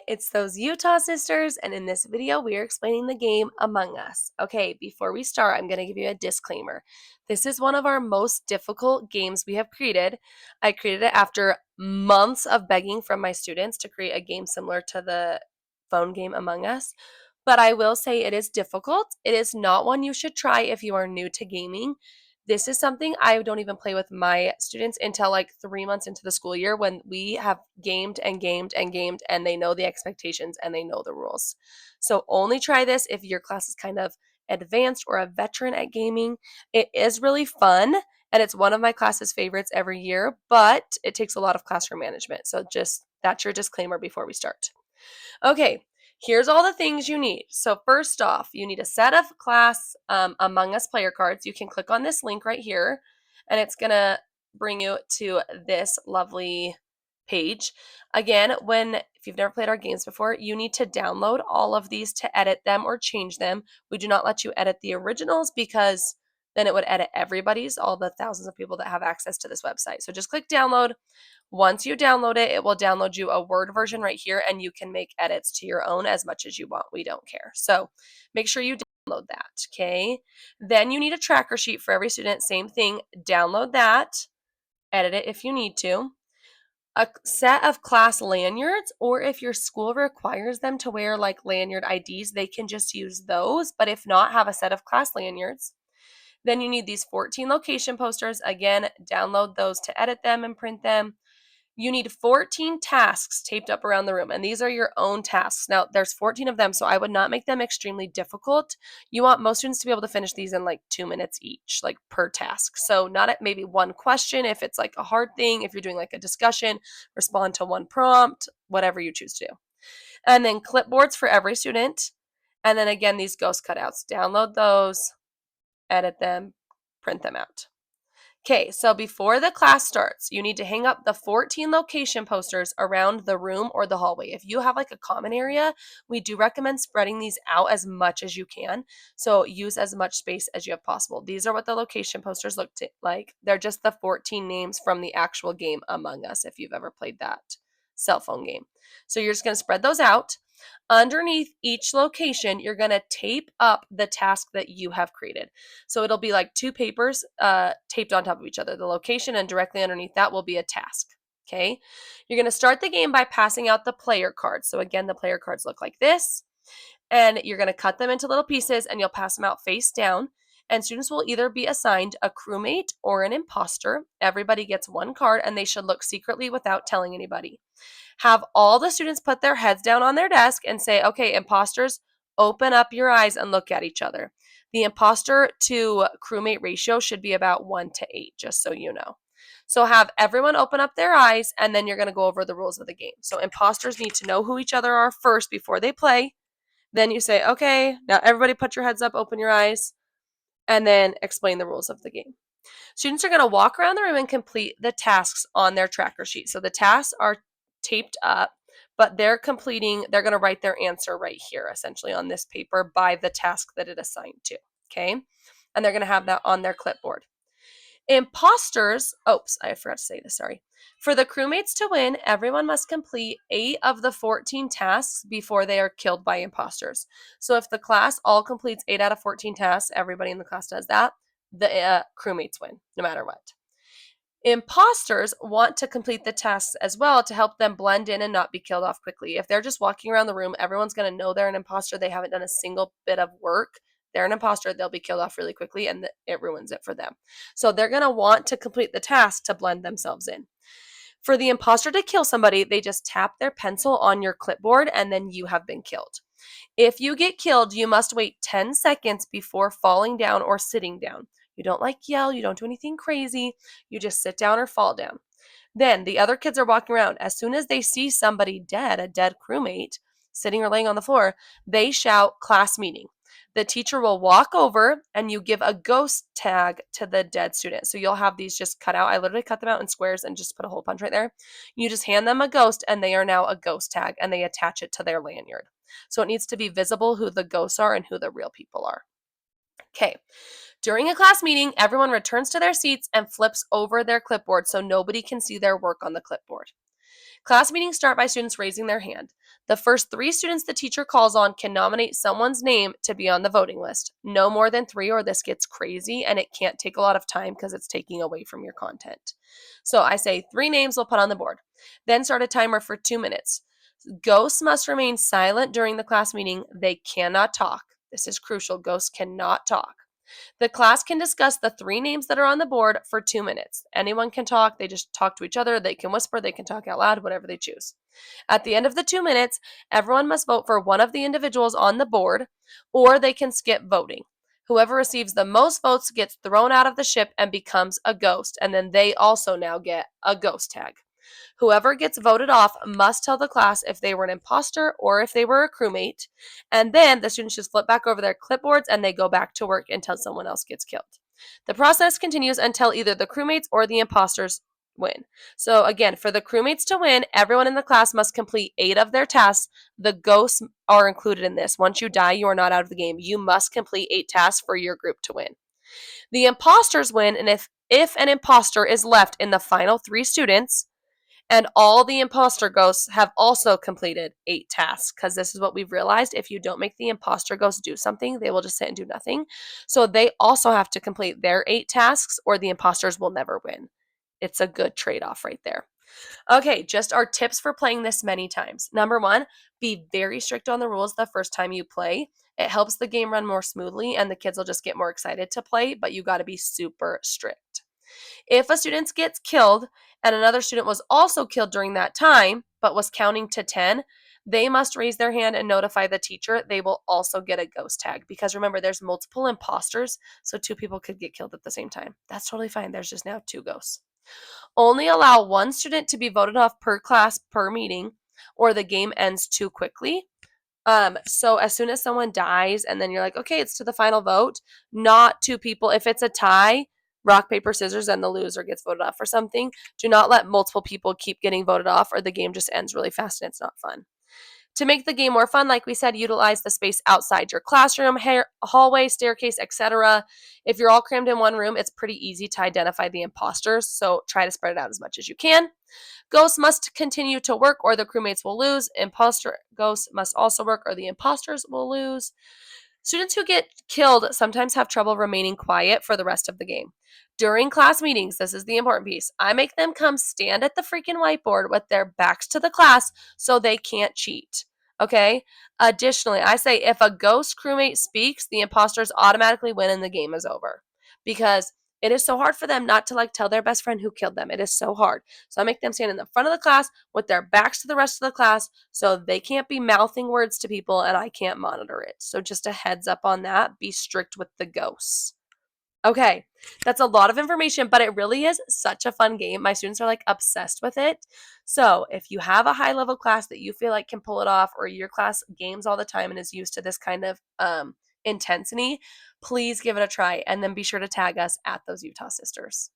it's those Utah sisters, and in this video, we are explaining the game Among Us. Okay, before we start, I'm going to give you a disclaimer. This is one of our most difficult games we have created. I created it after months of begging from my students to create a game similar to the phone game Among Us. But I will say it is difficult. It is not one you should try if you are new to gaming. This is something I don't even play with my students until like 3 months into the school year when we have gamed and gamed and gamed and they know the expectations and they know the rules. So only try this if your class is kind of advanced or a veteran at gaming. It is really fun and it's one of my class's favorites every year, but it takes a lot of classroom management. So just that's your disclaimer before we start. Okay, here's all the things you need. So first off, you need a set of class Among Us player cards. You can click on this link right here, and it's going to bring you to this lovely page. Again, if you've never played our games before, you need to download all of these to edit them or change them. We do not let you edit the originals because then it would edit everybody's, all the thousands of people that have access to this website. So just click download. Once you download it, it will download you a Word version right here, and you can make edits to your own as much as you want. We don't care. So make sure you download that, okay? Then you need a tracker sheet for every student. Same thing. Download that. Edit it if you need to. A set of class lanyards, or if your school requires them to wear like lanyard IDs, they can just use those. But if not, have a set of class lanyards. Then you need these 14 location posters. Again, download those to edit them and print them. You need 14 tasks taped up around the room, and these are your own tasks. Now, there's 14 of them, so I would not make them extremely difficult. You want most students to be able to finish these in like 2 minutes each, like per task. So not at maybe one question if it's like a hard thing. If you're doing like a discussion, respond to one prompt, whatever you choose to do. And then clipboards for every student. And then again, these ghost cutouts. Download those, edit them, print them out. Okay, so before the class starts, you need to hang up the 14 location posters around the room or the hallway. If you have like a common area, we do recommend spreading these out as much as you can. So use as much space as you have possible. These are what the location posters look like. They're just the 14 names from the actual game Among Us, if you've ever played that cell phone game. So you're just going to spread those out. Underneath each location, you're going to tape up the task that you have created. So it'll be like two papers taped on top of each other. The location and directly underneath that will be a task. Okay. You're going to start the game by passing out the player cards. So again, the player cards look like this. And you're going to cut them into little pieces and you'll pass them out face down. And students will either be assigned a crewmate or an imposter. Everybody gets one card and they should look secretly without telling anybody. Have all the students put their heads down on their desk and say, okay, imposters, open up your eyes and look at each other. The imposter to crewmate ratio should be about 1:8, just so you know. So have everyone open up their eyes, and then you're going to go over the rules of the game. So imposters need to know who each other are first before they play. Then you say, okay, now everybody put your heads up, open your eyes, and then explain the rules of the game. Students are going to walk around the room and complete the tasks on their tracker sheet. So the tasks are taped up, but they're going to write their answer right here, essentially on this paper by the task that it assigned to, okay? And they're going to have that on their clipboard. Imposters, oops, I forgot to say this, sorry. For the crewmates to win, everyone must complete 8 of the 14 tasks before they are killed by imposters. So if the class all completes 8 out of 14 tasks, everybody in the class does that, the crewmates win, no matter what. Imposters want to complete the tasks as well to help them blend in and not be killed off quickly. If they're just walking around the room, everyone's going to know they're an imposter. They haven't done a single bit of work. They're an imposter. They'll be killed off really quickly, and it ruins it for them. So they're going to want to complete the task to blend themselves in. For the imposter to kill somebody, they just tap their pencil on your clipboard, and then you have been killed. If you get killed, you must wait 10 seconds before falling down or sitting down. You don't like yell, you don't do anything crazy, you just sit down or fall down. Then the other kids are walking around. As soon as they see somebody dead, a dead crewmate, sitting or laying on the floor, they shout class meeting. The teacher will walk over and you give a ghost tag to the dead student. So you'll have these just cut out. I literally cut them out in squares and just put a hole punch right there. You just hand them a ghost and they are now a ghost tag and they attach it to their lanyard. So it needs to be visible who the ghosts are and who the real people are. Okay. During a class meeting, everyone returns to their seats and flips over their clipboard so nobody can see their work on the clipboard. Class meetings start by students raising their hand. The first 3 students the teacher calls on can nominate someone's name to be on the voting list. No more than 3 or this gets crazy and it can't take a lot of time because it's taking away from your content. So I say 3 names we'll put on the board. Then start a timer for 2 minutes. Ghosts must remain silent during the class meeting. They cannot talk. This is crucial. Ghosts cannot talk. The class can discuss the 3 names that are on the board for 2 minutes. Anyone can talk. They just talk to each other. They can whisper. They can talk out loud, whatever they choose. At the end of the 2 minutes, everyone must vote for one of the individuals on the board, or they can skip voting. Whoever receives the most votes gets thrown out of the ship and becomes a ghost, and then they also now get a ghost tag. Whoever gets voted off must tell the class if they were an imposter or if they were a crewmate, and then the students just flip back over their clipboards and they go back to work until someone else gets killed. The process continues until either the crewmates or the imposters win. So again, for the crewmates to win, everyone in the class must complete 8 of their tasks. The ghosts are included in this. Once you die, you are not out of the game. You must complete 8 tasks for your group to win. The imposters win, and if an imposter is left in the final 3 students, and all the imposter ghosts have also completed 8 tasks, because this is what we've realized. If you don't make the imposter ghosts do something, they will just sit and do nothing. So they also have to complete their 8 tasks, or the imposters will never win. It's a good trade-off right there. Okay, just our tips for playing this many times. Number 1, be very strict on the rules the first time you play. It helps the game run more smoothly, and the kids will just get more excited to play, but you got to be super strict. If a student gets killed and another student was also killed during that time, but was counting to 10, they must raise their hand and notify the teacher. They will also get a ghost tag, because remember, there's multiple imposters, so 2 people could get killed at the same time. That's totally fine. There's just now 2 ghosts. Only allow 1 student to be voted off per class per meeting, or the game ends too quickly. So as soon as someone dies and then you're like, okay, it's to the final vote, not 2 people. If it's a tie, rock, paper, scissors, and the loser gets voted off for something. Do not let multiple people keep getting voted off, or the game just ends really fast and it's not fun. To make the game more fun, like we said, utilize the space outside your classroom, hallway, staircase, etc. If you're all crammed in one room, it's pretty easy to identify the imposters, so try to spread it out as much as you can. Ghosts must continue to work or the crewmates will lose. Imposter ghosts must also work or the imposters will lose. Students who get killed sometimes have trouble remaining quiet for the rest of the game. During class meetings, this is the important piece, I make them come stand at the freaking whiteboard with their backs to the class so they can't cheat. Okay? Additionally, I say if a ghost crewmate speaks, the imposters automatically win and the game is over. Because it is so hard for them not to tell their best friend who killed them. It is so hard. So I make them stand in the front of the class with their backs to the rest of the class so they can't be mouthing words to people and I can't monitor it. So just a heads up on that. Be strict with the ghosts. Okay, that's a lot of information, but it really is such a fun game. My students are obsessed with it. So if you have a high level class that you feel can pull it off, or your class games all the time and is used to this kind of intensity, please give it a try and then be sure to tag us at those Utah Sisters.